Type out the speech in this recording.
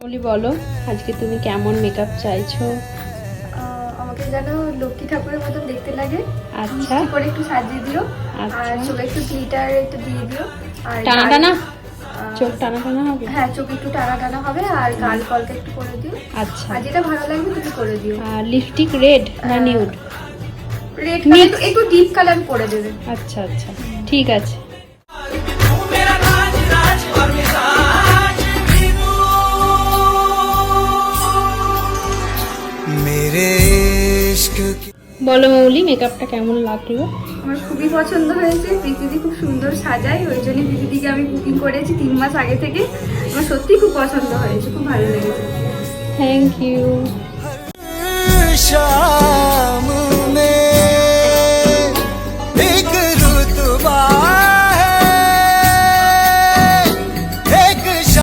বলি বলো আজকে তুমি কেমন মেকআপ চাইছো? আমাকে যেন লক্ষ্মী ঠাকুরের মতন দেখতে লাগে। আচ্ছা করে একটু সাজিয়ে দিও। আচ্ছা। আর চোখে একটু গ্লিটার একটু দিয়ে দিও। আর টানা টানা চোখ টানা টানা হবে? হ্যাঁ, চোখ একটু টানা টানা হবে। আর গাল কলকা একটু করে দিও। আচ্ছা। আর যেটা ভালো লাগবে তুমি করে দিও। আর লিপস্টিক রেড না নিউড? রেড কালার একটু ডিপ কালার করে দেবে। আচ্ছা আচ্ছা ঠিক আছে। বলো মৌলি মেকআপটা কেমন লাগলো? আমার খুবই পছন্দ হয়েছে। প্রীতিদি খুব সুন্দর সাজায়, ওই জন্য প্রীতিদিকে আমি বুকিং করেছি 3 মাস আগে থেকে। আমার সত্যি খুব পছন্দ হয়েছে, খুব ভালো লেগেছে। Thank you. शाम में एक